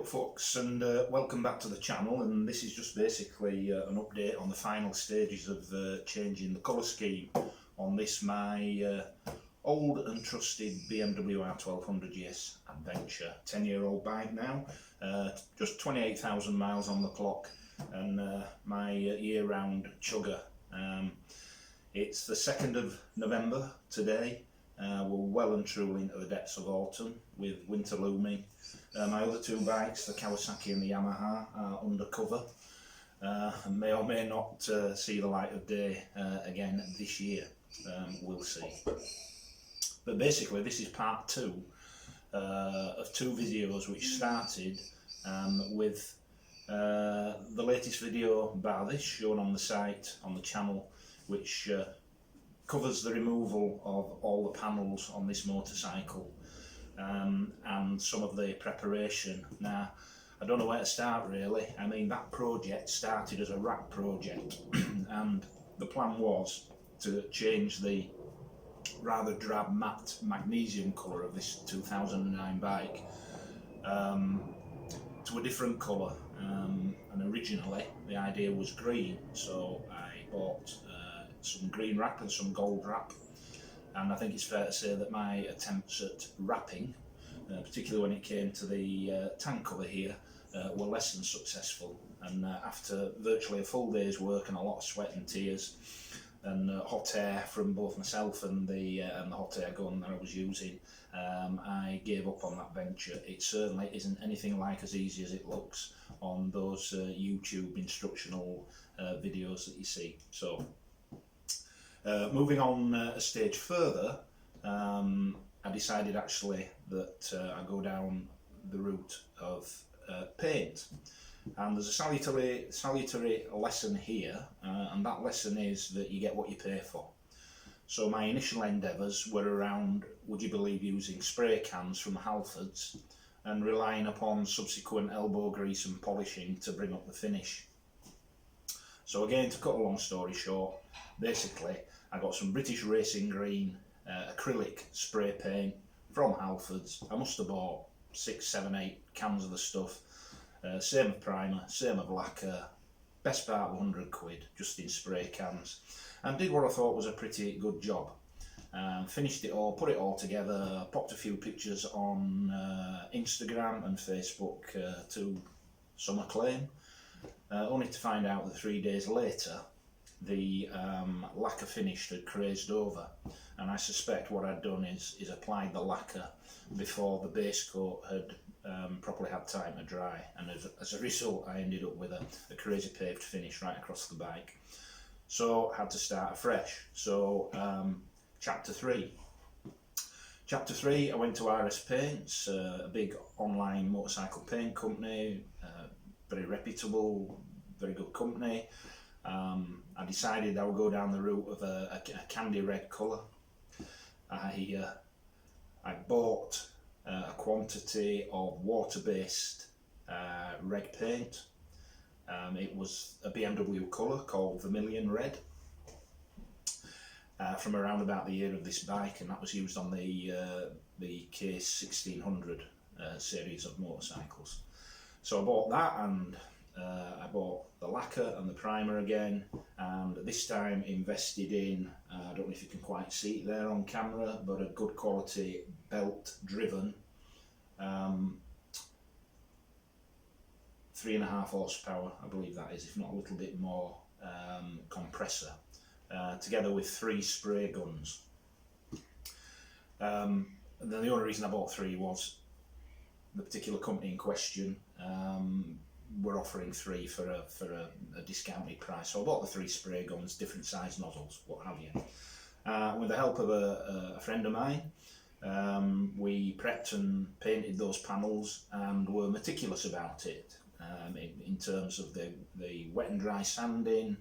up folks, and welcome back to the channel. And this is just basically an update on the final stages of changing the colour scheme on this my old and trusted BMW R1200 GS adventure. 10-year-old bike now, just 28,000 miles on the clock, and my year-round chugger. It's the 2nd of November today. We're well and truly into the depths of autumn with winter looming. My other two bikes, the Kawasaki and the Yamaha, are undercover and may or may not see the light of day again this year. We'll see. But basically this is part two of two videos which started with the latest video bar this shown on the site, on the channel, which covers the removal of all the panels on this motorcycle and some of the preparation. Now, I don't know where to start really. I mean, that project started as a wrap project and the plan was to change the rather drab matte magnesium colour of this 2009 bike to a different colour, and originally the idea was green, so I bought some green wrap and some gold wrap, and I think it's fair to say that my attempts at wrapping, particularly when it came to the tank cover here, were less than successful. And after virtually a full day's work and a lot of sweat and tears and hot air from both myself and the hot air gun that I was using, I gave up on that venture. It certainly isn't anything like as easy as it looks on those YouTube instructional videos that you see. So moving on a stage further, I decided actually that I go down the route of paint, and there's a salutary lesson here, and that lesson is that you get what you pay for. So my initial endeavours were around, would you believe, using spray cans from Halfords and relying upon subsequent elbow grease and polishing to bring up the finish. So again, to cut a long story short, basically I got some British Racing Green acrylic spray paint from Halfords. I must have bought 6, 7, 8 cans of the stuff. Same of primer, same of lacquer, best part of 100 quid just in spray cans, and did what I thought was a pretty good job. Finished it all, put it all together, popped a few pictures on Instagram and Facebook to some acclaim, only to find out that 3 days later the lacquer finish had crazed over, and I suspect what I'd done is applied the lacquer before the base coat had properly had time to dry, and as a result I ended up with a crazy paved finish right across the bike. So I had to start afresh. So chapter 3, I went to RS Paints, a big online motorcycle paint company, very reputable, very good company. I decided I would go down the route of a candy red colour. I bought a quantity of water-based red paint. It was a BMW colour called Vermilion Red, from around about the year of this bike, and that was used on the Case 1600 series of motorcycles. So I bought that, and I bought the lacquer and the primer again, and this time invested in, I don't know if you can quite see it there on camera, but a good quality belt driven 3.5 horsepower, I believe that is, if not a little bit more, compressor, together with 3 spray guns. And then the only reason I bought 3 was the particular company in question were offering 3 for a discounted price, so I bought the 3 spray guns, different size nozzles, what have you. With the help of a friend of mine, we prepped and painted those panels and were meticulous about it, in terms of the wet and dry sanding,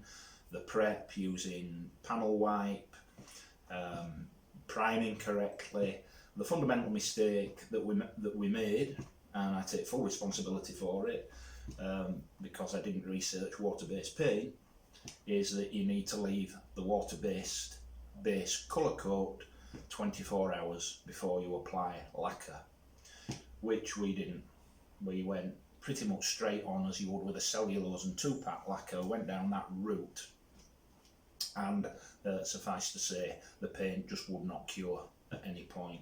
the prep using panel wipe, priming correctly. The fundamental mistake that we made, and I take full responsibility for it, because I didn't research water-based paint, is that you need to leave the water-based base colour coat 24 hours before you apply lacquer, which we didn't. We went pretty much straight on as you would with a cellulose and 2-pack lacquer, went down that route, and suffice to say, the paint just would not cure at any point.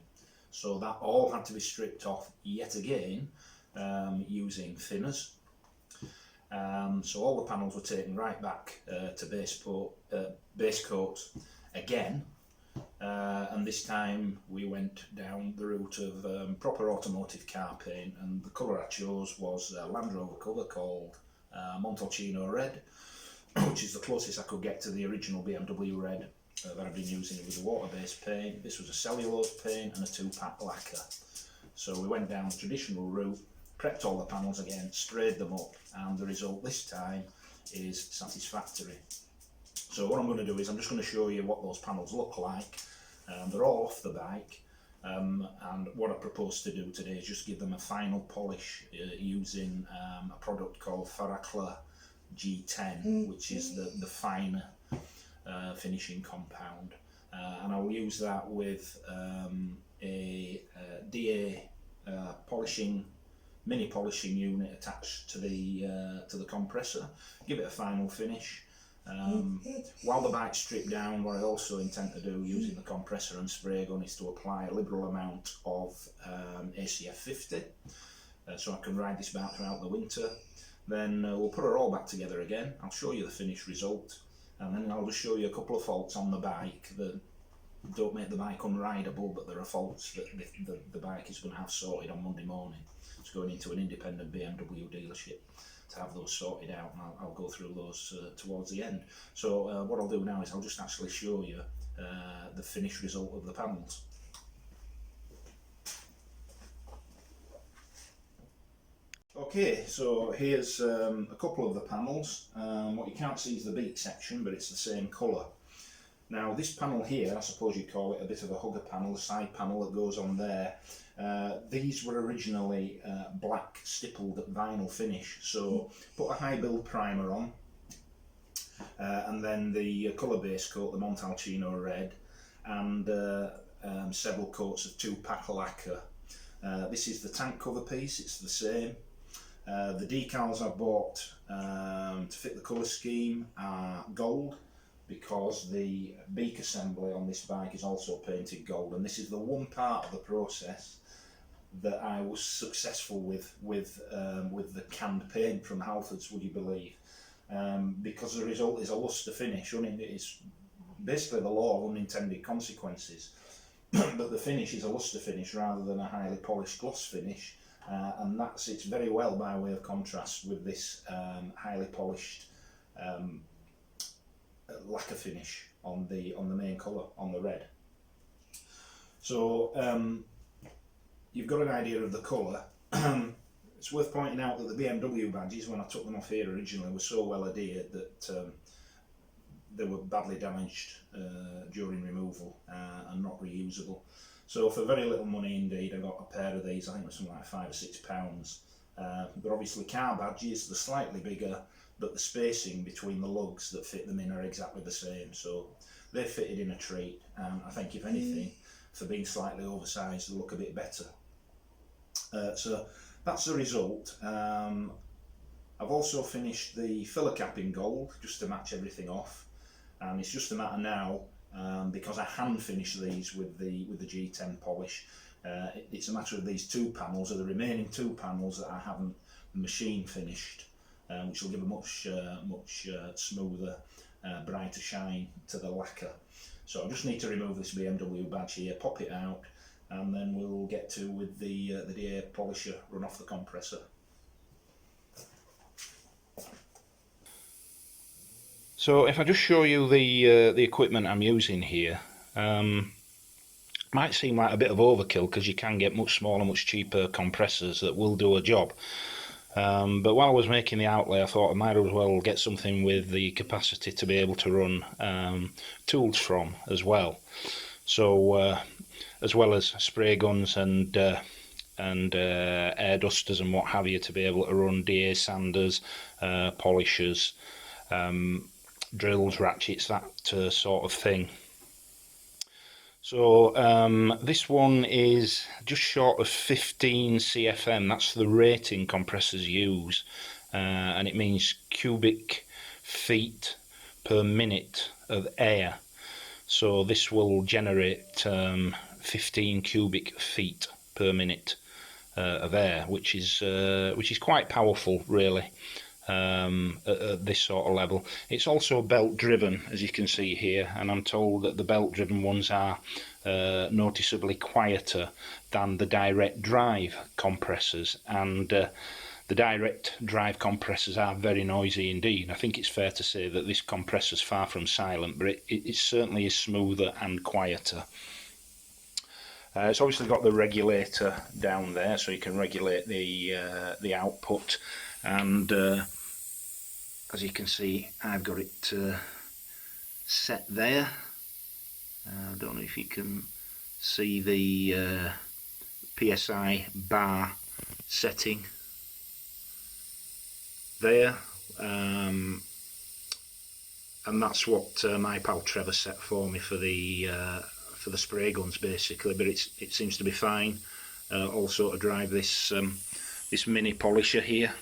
So that all had to be stripped off yet again using thinners. So all the panels were taken right back to base coat again, and this time we went down the route of proper automotive car paint, and the colour I chose was a Land Rover colour called Montalcino Red, which is the closest I could get to the original BMW red that I've been using with the water-based paint. This was a cellulose paint and a 2-pack lacquer. So we went down the traditional route, prepped all the panels again, sprayed them up, and the result this time is satisfactory. So what I'm going to do is I'm just going to show you what those panels look like. They're all off the bike, and what I propose to do today is just give them a final polish using a product called Faracla G10, which is the finer finishing compound, and I'll use that with a DA mini polishing unit attached to the compressor. Give it a final finish. While the bike's stripped down, what I also intend to do using the compressor and spray gun is to apply a liberal amount of ACF 50, so I can ride this bike throughout the winter. Then we'll put it all back together again. I'll show you the finished result, and then I'll just show you a couple of faults on the bike that don't make the bike unrideable, but there are faults that the bike is going to have sorted on Monday morning. It's going into an independent BMW dealership to have those sorted out, and I'll go through those towards the end. So what I'll do now is I'll just actually show you the finished result of the panels. Okay, so here's a couple of the panels. What you can't see is the beak section, but it's the same colour. Now this panel here, I suppose you'd call it a bit of a hugger panel, the side panel that goes on there. These were originally black stippled vinyl finish, so put a high build primer on, and then the colour base coat, the Montalcino Red, and several coats of 2-pack lacquer. This is the tank cover piece, it's the same. The decals I bought to fit the colour scheme are gold, because the beak assembly on this bike is also painted gold, and this is the one part of the process that I was successful with the canned paint from Halfords, would you believe? Because the result is a luster finish. It's basically the law of unintended consequences, but the finish is a luster finish rather than a highly polished gloss finish, and that sits very well by way of contrast with this highly polished lacquer finish on the main colour, on the red. So you've got an idea of the colour. It's worth pointing out that the BMW badges, when I took them off here originally, were so well adhered that they were badly damaged during removal and not reusable. So for very little money indeed, I got a pair of these. I think it was something like £5 or £6. They're obviously car badges, they're slightly bigger, but the spacing between the lugs that fit them in are exactly the same. So they're fitted in a treat, and I think if anything, for being slightly oversized, they look a bit better. So that's the result. I've also finished the filler cap in gold just to match everything off, and it's just a matter now, because I hand finished these with the G10 polish. It's a matter of these 2 panels, or the remaining 2 panels that I haven't machine finished, which will give a much smoother, brighter shine to the lacquer. So I just need to remove this BMW badge here, pop it out, and then we'll get to with the DA polisher, run off the compressor. So if I just show you the equipment I'm using here, might seem like a bit of overkill because you can get much smaller, much cheaper compressors that will do a job. But while I was making the outlay, I thought I might as well get something with the capacity to be able to run tools from as well. So as well as spray guns and air dusters and what have you, to be able to run DA sanders, polishers, drills, ratchets, that sort of thing. So this one is just short of 15 CFM. That's the rating compressors use, and it means cubic feet per minute of air. So this will generate 15 cubic feet per minute of air, which is quite powerful, really. At this sort of level. It's also belt driven, as you can see here, and I'm told that the belt driven ones are noticeably quieter than the direct drive compressors, and the direct drive compressors are very noisy indeed. I think it's fair to say that this compressor is far from silent, but it certainly is smoother and quieter. It's obviously got the regulator down there, so you can regulate the output, and as you can see, I've got it set there. I don't know if you can see the PSI bar setting there, and that's what my pal Trevor set for me for the spray guns, basically. But it seems to be fine. Also to drive this this mini polisher here,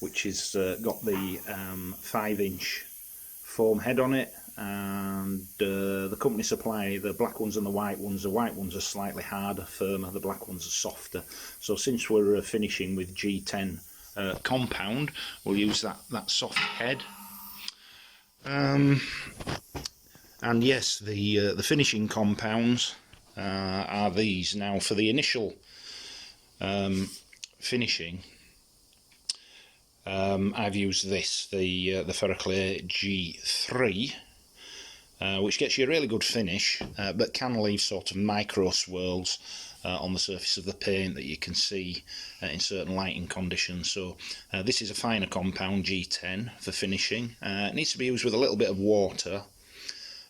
which has got the 5-inch foam head on it, and the company supply the black ones and the white ones. The white ones are slightly harder, firmer, the black ones are softer. So since we're finishing with G10 compound, we'll use that soft head. And yes, the finishing compounds are these. Now for the initial finishing, I've used this, the Ferroclay G3, which gets you a really good finish, but can leave sort of micro swirls on the surface of the paint that you can see in certain lighting conditions. So this is a finer compound, G10, for finishing. It needs to be used with a little bit of water,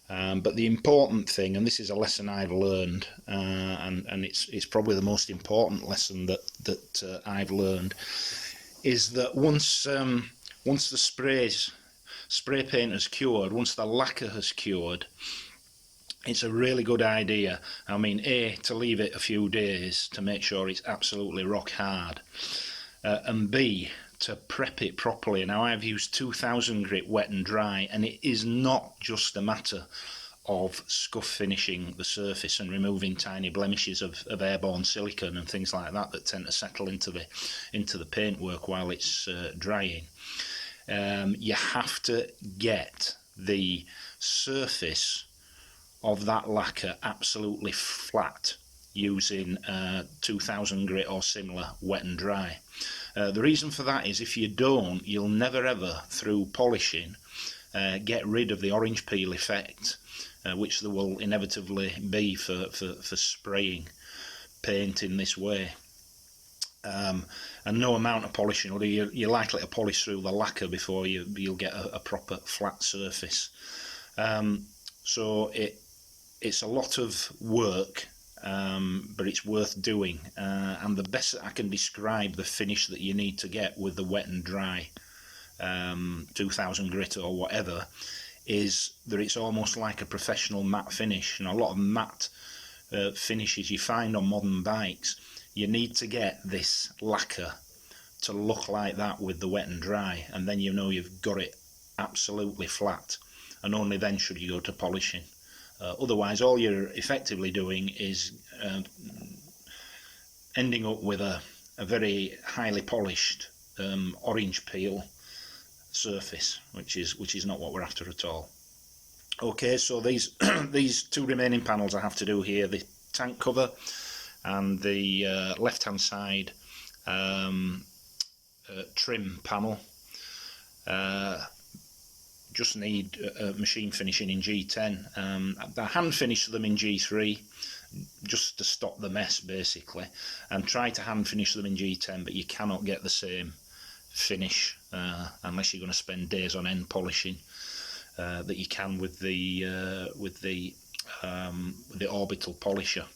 but the important thing, and this is a lesson I've learned, and it's probably the most important lesson that I've learned, is that once the spray paint has cured, once the lacquer has cured, it's a really good idea, I mean, A, to leave it a few days to make sure it's absolutely rock hard, and B, to prep it properly. Now I've used 2000 grit wet and dry, and it is not just a matter of scuff finishing the surface and removing tiny blemishes of airborne silicone and things like that tend to settle into the paintwork while it's drying. You have to get the surface of that lacquer absolutely flat using 2000 grit or similar wet and dry. The reason for that is if you don't, you'll never ever, through polishing, get rid of the orange peel effect, which there will inevitably be for spraying paint in this way. And no amount of polishing will do. You're likely to polish through the lacquer before you'll get a proper flat surface. So it's a lot of work, but it's worth doing, and the best that I can describe the finish that you need to get with the wet and dry 2000 grit or whatever is that it's almost like a professional matte finish. And a lot of matte finishes you find on modern bikes, you need to get this lacquer to look like that with the wet and dry, and then you know you've got it absolutely flat, and only then should you go to polishing. Otherwise, all you're effectively doing is ending up with a very highly polished orange peel surface, which is not what we're after at all. Okay, so these these two remaining panels I have to do here, the tank cover and the left hand side trim panel, just need machine finishing in G10. I hand finish them in G3 just to stop the mess, basically, and try to hand finish them in G10, but you cannot get the same finish unless you're going to spend days on end polishing that you can with the orbital polisher.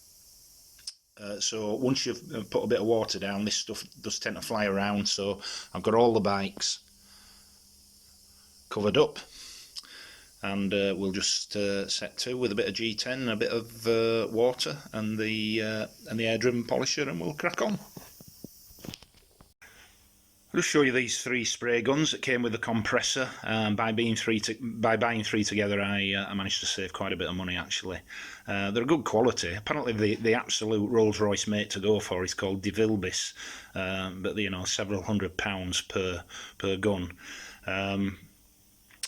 So once you've put a bit of water down, this stuff does tend to fly around, so I've got all the bikes covered up. and we'll just set to with a bit of G10, a bit of water, and the air-driven polisher, and we'll crack on. I'll just show you these 3 spray guns that came with the compressor. By buying 3 together, I managed to save quite a bit of money actually. They're good quality. Apparently the absolute Rolls-Royce mate to go for is called DeVilbiss, but you know, several £100 per gun.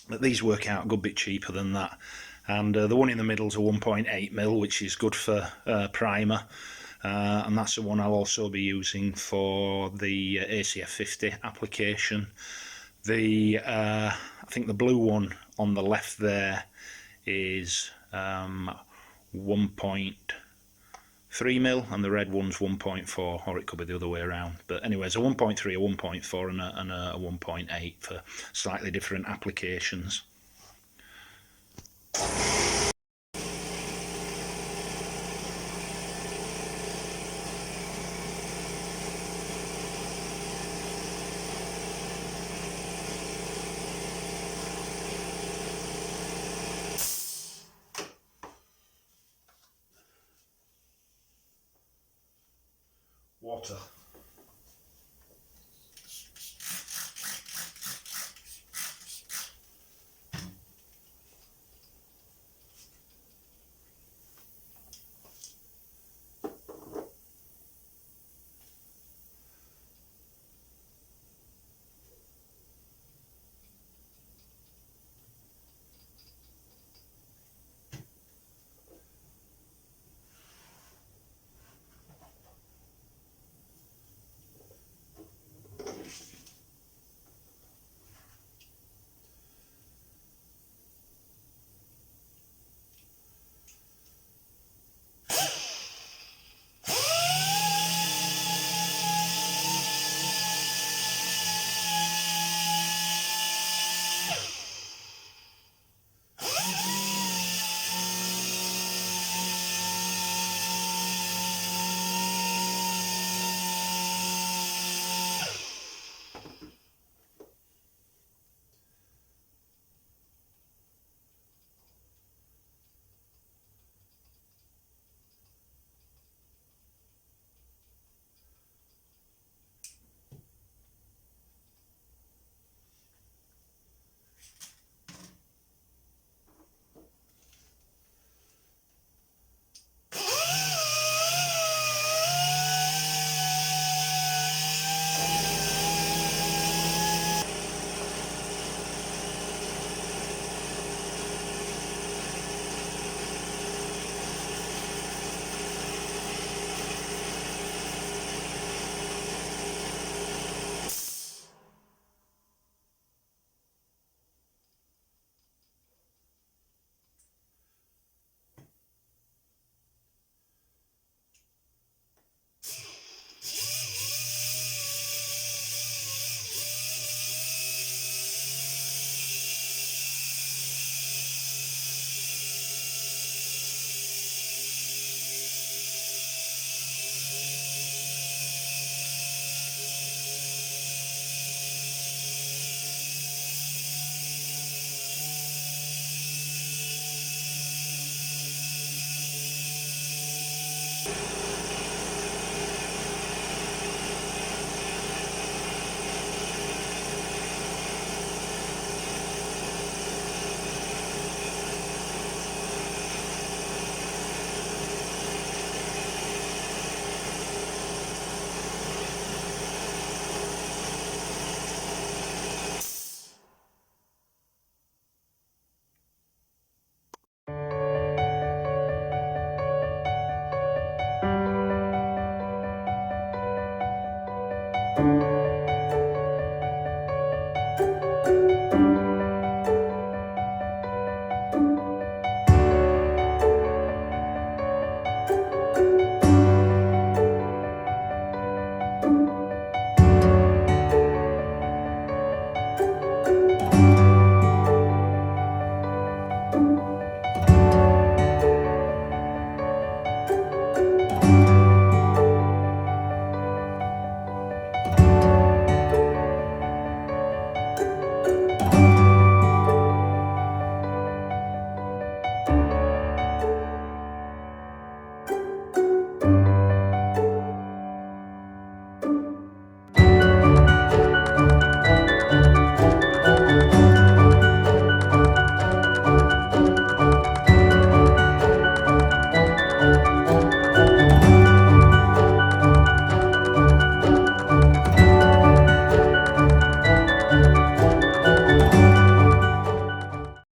But these work out a good bit cheaper than that. And the one in the middle is a 1.8mm, which is good for primer. And that's the one I'll also be using for the ACF 50 application. I think the blue one on the left there is 1.3mm, and the red one's 1.4, or it could be the other way around. But anyways, a 1.3, a 1.4 and a 1.8 for slightly different applications. Water.